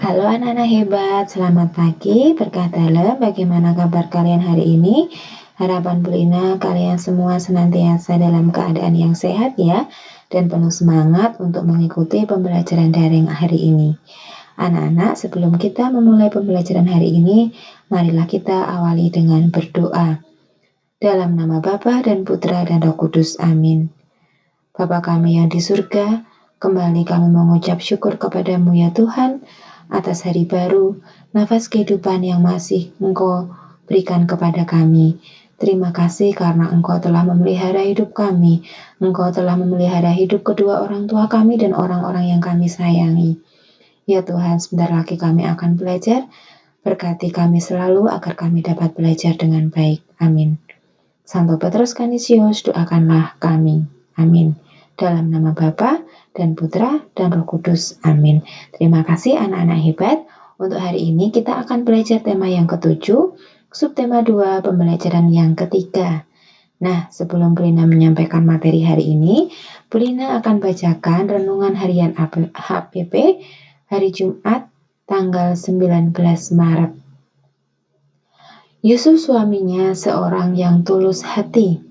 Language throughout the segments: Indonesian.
Halo anak-anak hebat, selamat pagi, berkah dalam. Bagaimana kabar kalian hari ini? Harapan Bulina kalian semua senantiasa dalam keadaan yang sehat ya, dan penuh semangat untuk mengikuti pembelajaran daring hari ini. Anak-anak, sebelum kita memulai pembelajaran hari ini, marilah kita awali dengan berdoa. Dalam nama Bapa dan Putra dan Roh Kudus, amin. Bapa kami yang di surga, kembali kami mengucap syukur kepadamu ya Tuhan, atas hari baru, nafas kehidupan yang masih Engkau berikan kepada kami. Terima kasih karena Engkau telah memelihara hidup kami. Engkau telah memelihara hidup kedua orang tua kami dan orang-orang yang kami sayangi. Ya Tuhan, sebentar lagi kami akan belajar. Berkati kami selalu agar kami dapat belajar dengan baik. Amin. Santo Petrus Canisius, doakanlah kami. Amin. Dalam nama Bapa dan Putra dan Roh Kudus. Amin. Terima kasih anak-anak hebat. Untuk hari ini kita akan belajar tema yang ke-7, subtema 2, pembelajaran yang ketiga. Nah, sebelum Bulina menyampaikan materi hari ini, Bulina akan bacakan renungan harian HPP hari Jumat tanggal 19 Maret. Yusuf suaminya seorang yang tulus hati.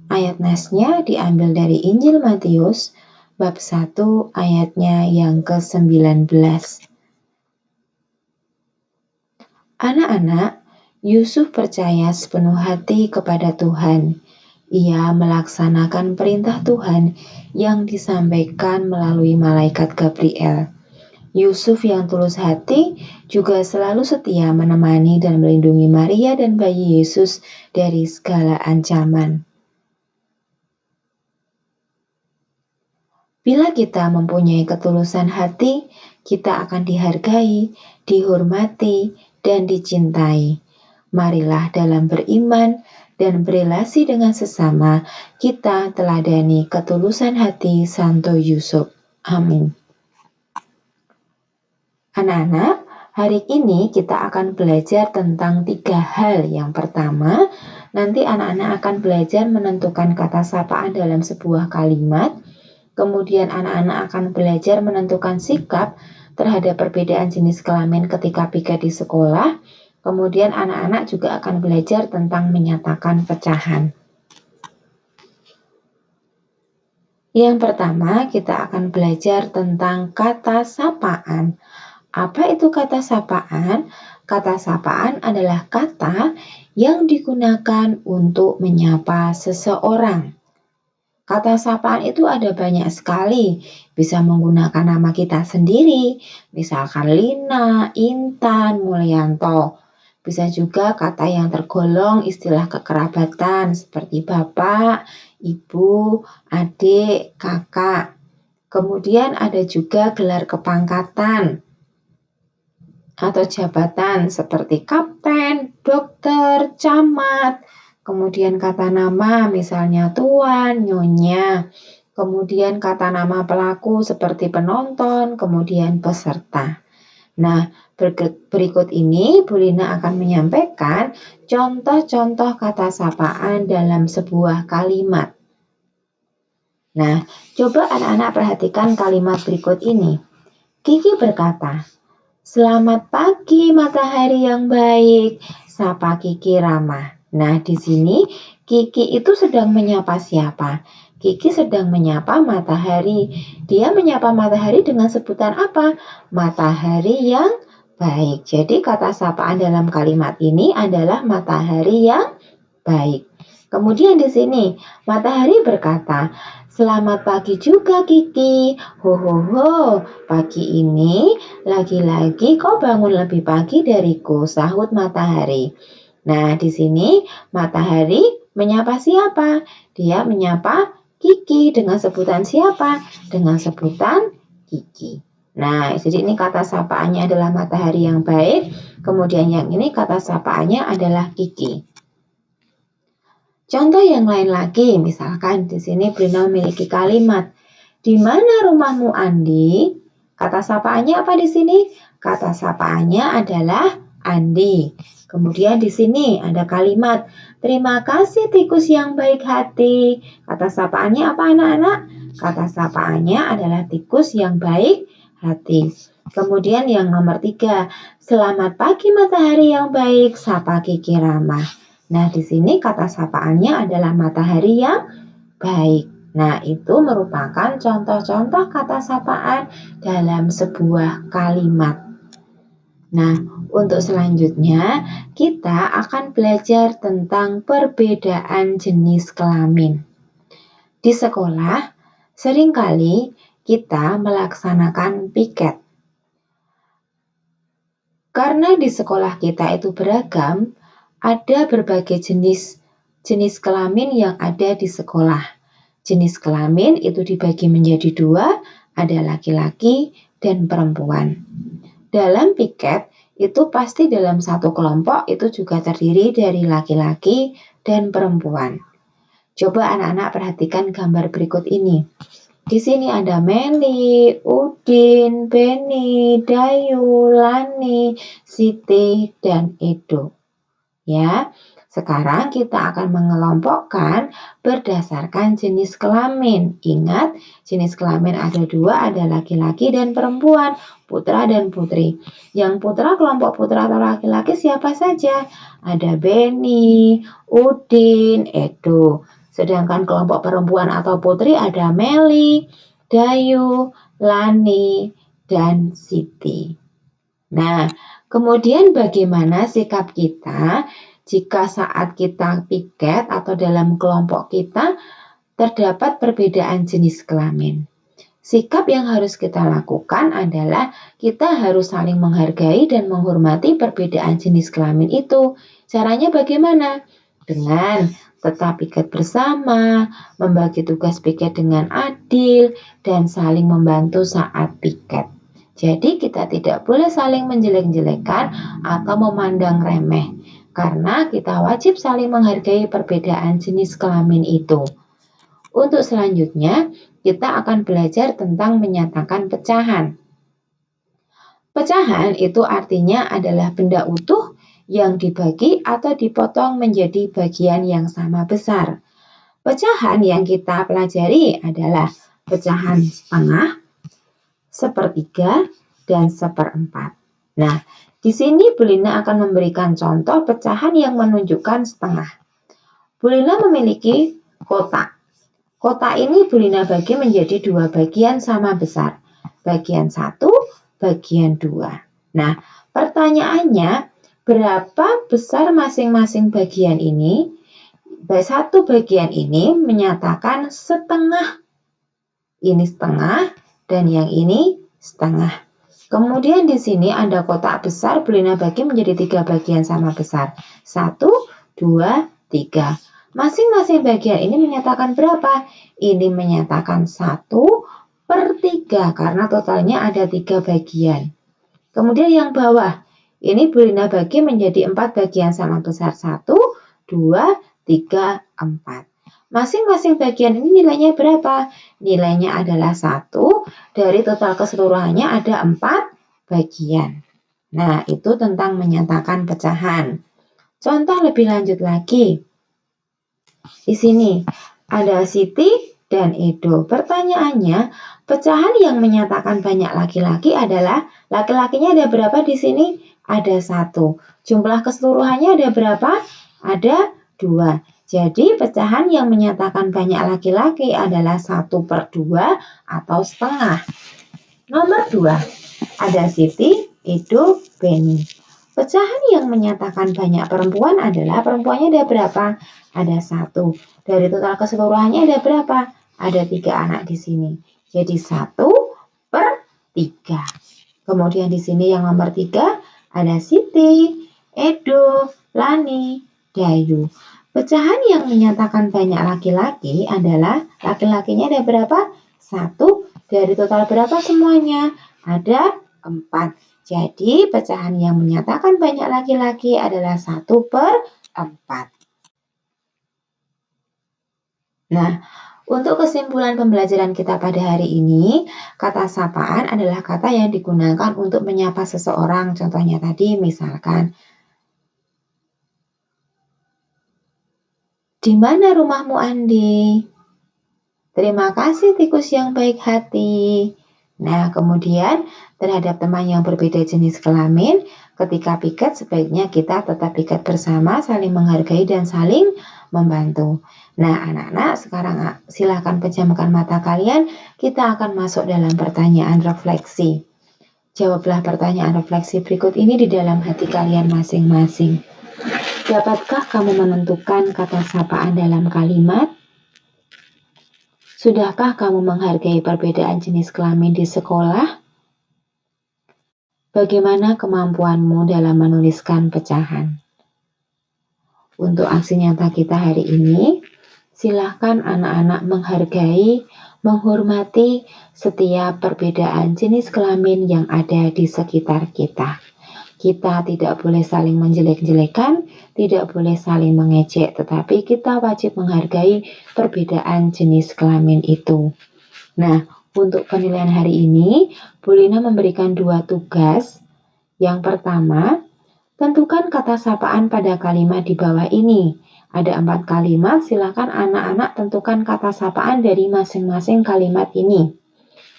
Ayat nasnya diambil dari Injil Matius bab 1 ayatnya yang ke-19. Anak-anak, Yusuf percaya sepenuh hati kepada Tuhan. Ia melaksanakan perintah Tuhan yang disampaikan melalui malaikat Gabriel. Yusuf yang tulus hati juga selalu setia menemani dan melindungi Maria dan bayi Yesus dari segala ancaman. Bila kita mempunyai ketulusan hati, kita akan dihargai, dihormati, dan dicintai. Marilah dalam beriman dan berelasi dengan sesama, kita teladani ketulusan hati Santo Yusuf. Amin. Anak-anak, hari ini kita akan belajar tentang 3 hal. Yang pertama, nanti anak-anak akan belajar menentukan kata sapaan dalam sebuah kalimat. Kemudian anak-anak akan belajar menentukan sikap terhadap perbedaan jenis kelamin ketika pikir di sekolah. Kemudian anak-anak juga akan belajar tentang menyatakan pecahan. Yang pertama, kita akan belajar tentang kata sapaan. Apa itu kata sapaan? Kata sapaan adalah kata yang digunakan untuk menyapa seseorang. Kata sapaan itu ada banyak sekali, bisa menggunakan nama kita sendiri, misalkan Lina, Intan, Mulyanto. Bisa juga kata yang tergolong istilah kekerabatan seperti bapak, ibu, adik, kakak. Kemudian ada juga gelar kepangkatan atau jabatan seperti kapten, dokter, camat. Kemudian kata nama misalnya tuan, nyonya. Kemudian kata nama pelaku seperti penonton, kemudian peserta. Nah, berikut ini Bulina akan menyampaikan contoh-contoh kata sapaan dalam sebuah kalimat. Nah, coba anak-anak perhatikan kalimat berikut ini. Kiki berkata, "Selamat pagi matahari yang baik," sapa Kiki ramah. Nah, di sini Kiki itu sedang menyapa siapa? Kiki sedang menyapa matahari. Dia menyapa matahari dengan sebutan apa? Matahari yang baik. Jadi kata sapaan dalam kalimat ini adalah matahari yang baik. Kemudian di sini matahari berkata, "Selamat pagi juga Kiki. Ho ho ho, pagi ini lagi-lagi kau bangun lebih pagi dariku," sahut matahari. Nah, di sini matahari menyapa siapa? Dia menyapa Kiki dengan sebutan siapa? Dengan sebutan Kiki. Nah, jadi ini kata sapaannya adalah matahari yang baik. Kemudian yang ini kata sapaannya adalah Kiki. Contoh yang lain lagi, misalkan di sini Brina memiliki kalimat, "Di mana rumahmu Andi?" Kata sapaannya apa di sini? Kata sapaannya adalah Andi. Kemudian di sini ada kalimat, "Terima kasih tikus yang baik hati." Kata sapaannya apa anak-anak? Kata sapaannya adalah tikus yang baik hati. Kemudian yang nomor 3, selamat pagi matahari yang baik, sapa Kiki ramah. Nah, di sini kata sapaannya adalah matahari yang baik. Nah, itu merupakan contoh-contoh kata sapaan dalam sebuah kalimat. Nah, untuk selanjutnya kita akan belajar tentang perbedaan jenis kelamin. Di sekolah, seringkali kita melaksanakan piket. Karena di sekolah kita itu beragam, ada berbagai jenis kelamin yang ada di sekolah. Jenis kelamin itu dibagi menjadi 2, ada laki-laki dan perempuan. Dalam piket, itu pasti dalam satu kelompok itu juga terdiri dari laki-laki dan perempuan. Coba anak-anak perhatikan gambar berikut ini. Di sini ada Meli, Udin, Beni, Dayu, Lani, Siti, dan Edo. Ya, sekarang kita akan mengelompokkan berdasarkan jenis kelamin. Ingat, jenis kelamin ada 2, ada laki-laki dan perempuan, putra dan putri. Yang putra, kelompok putra atau laki-laki siapa saja? Ada Beni, Udin, Edo. Sedangkan kelompok perempuan atau putri ada Meli, Dayu, Lani, dan Siti. Nah, kemudian bagaimana sikap kita jika saat kita piket atau dalam kelompok kita terdapat perbedaan jenis kelamin? Sikap yang harus kita lakukan adalah kita harus saling menghargai dan menghormati perbedaan jenis kelamin itu. Caranya bagaimana? Dengan tetap piket bersama, membagi tugas piket dengan adil, dan saling membantu saat piket. Jadi kita tidak boleh saling menjelek-jelekan atau memandang remeh, karena kita wajib saling menghargai perbedaan jenis kelamin itu. Untuk selanjutnya, kita akan belajar tentang menyatakan pecahan. Pecahan itu artinya adalah benda utuh yang dibagi atau dipotong menjadi bagian yang sama besar. Pecahan yang kita pelajari adalah pecahan setengah, sepertiga, dan seperempat. Nah, di sini Bu Lina akan memberikan contoh pecahan yang menunjukkan setengah. Bu Lina memiliki kotak. Kotak ini Bu Lina bagi menjadi 2 bagian sama besar. Bagian 1, bagian 2. Nah, pertanyaannya, berapa besar masing-masing bagian ini? Satu bagian ini menyatakan setengah. Ini setengah dan yang ini setengah. Kemudian di sini ada kotak besar, Bu Lina bagi menjadi 3 bagian sama besar. 1, 2, 3. Masing-masing bagian ini menyatakan berapa? Ini menyatakan 1/3 karena totalnya ada 3 bagian. Kemudian yang bawah, ini Bu Lina bagi menjadi 4 bagian sama besar. 1, 2, 3, 4. Masing-masing bagian ini nilainya berapa? Nilainya adalah 1, dari total keseluruhannya ada 4 bagian. Nah, itu tentang menyatakan pecahan. Contoh lebih lanjut lagi. Di sini ada Siti dan Edo. Pertanyaannya, pecahan yang menyatakan banyak laki-laki adalah laki-lakinya ada berapa di sini? Ada 1. Jumlah keseluruhannya ada berapa? Ada 2. Jadi pecahan yang menyatakan banyak laki-laki adalah 1/2 atau setengah. Nomor 2, ada Siti, Edo, Beni. Pecahan yang menyatakan banyak perempuan adalah perempuannya ada berapa? Ada 1. Dari total keseluruhannya ada berapa? Ada 3 anak di sini. Jadi 1/3. Kemudian di sini yang nomor 3 ada Siti, Edo, Lani, Dayu. Pecahan yang menyatakan banyak laki-laki adalah laki-lakinya ada berapa? 1. Dari total berapa semuanya? Ada 4. Jadi pecahan yang menyatakan banyak laki-laki adalah 1/4. Nah, untuk kesimpulan pembelajaran kita pada hari ini, kata sapaan adalah kata yang digunakan untuk menyapa seseorang. Contohnya tadi misalkan, di mana rumahmu Andi? Terima kasih tikus yang baik hati. Nah, kemudian terhadap teman yang berbeda jenis kelamin, ketika piket sebaiknya kita tetap piket bersama, saling menghargai dan saling membantu. Nah, anak-anak, sekarang silakan pejamkan mata kalian. Kita akan masuk dalam pertanyaan refleksi. Jawablah pertanyaan refleksi berikut ini di dalam hati kalian masing-masing. Dapatkah kamu menentukan kata sapaan dalam kalimat? Sudahkah kamu menghargai perbedaan jenis kelamin di sekolah? Bagaimana kemampuanmu dalam menuliskan pecahan? Untuk aksi nyata kita hari ini, silahkan anak-anak menghargai, menghormati setiap perbedaan jenis kelamin yang ada di sekitar kita. Kita tidak boleh saling menjelek-jelekan, tidak boleh saling mengejek, tetapi kita wajib menghargai perbedaan jenis kelamin itu. Nah, untuk penilaian hari ini, Bu Lina memberikan 2 tugas. Yang pertama, tentukan kata sapaan pada kalimat di bawah ini. Ada 4 kalimat, silakan anak-anak tentukan kata sapaan dari masing-masing kalimat ini.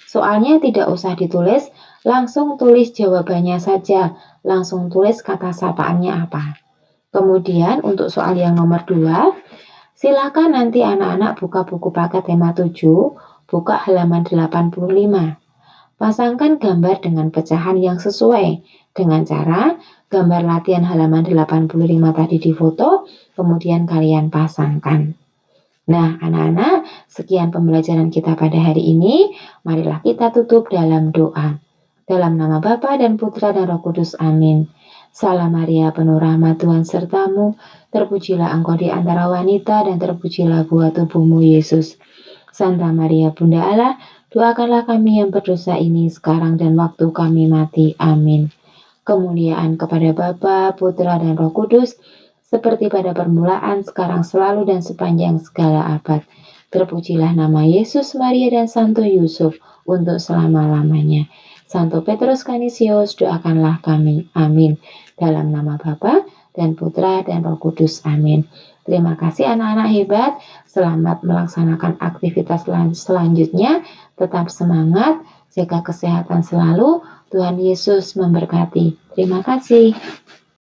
Soalnya tidak usah ditulis, langsung tulis jawabannya saja, langsung tulis kata sapaannya apa. Kemudian untuk soal yang nomor 2, silakan nanti anak-anak buka buku paket tema 7, buka halaman 85. Pasangkan gambar dengan pecahan yang sesuai, dengan cara gambar latihan halaman 85 tadi difoto, kemudian kalian pasangkan. Nah, anak-anak, sekian pembelajaran kita pada hari ini. Marilah kita tutup dalam doa. Dalam nama Bapa dan Putra dan Roh Kudus, amin. Salam Maria, penuh rahmat Tuhan sertamu, terpujilah engkau di antara wanita dan terpujilah buah tubuhmu Yesus. Santa Maria Bunda Allah, doakanlah kami yang berdosa ini sekarang dan waktu kami mati. Amin. Kemuliaan kepada Bapa, Putra dan Roh Kudus, seperti pada permulaan, sekarang, selalu, dan sepanjang segala abad. Terpujilah nama Yesus, Maria, dan Santo Yusuf untuk selama-lamanya. Santo Petrus Canisius, doakanlah kami. Amin. Dalam nama Bapa dan Putra dan Roh Kudus. Amin. Terima kasih anak-anak hebat. Selamat melaksanakan aktivitas selanjutnya. Tetap semangat, jaga kesehatan selalu. Tuhan Yesus memberkati. Terima kasih.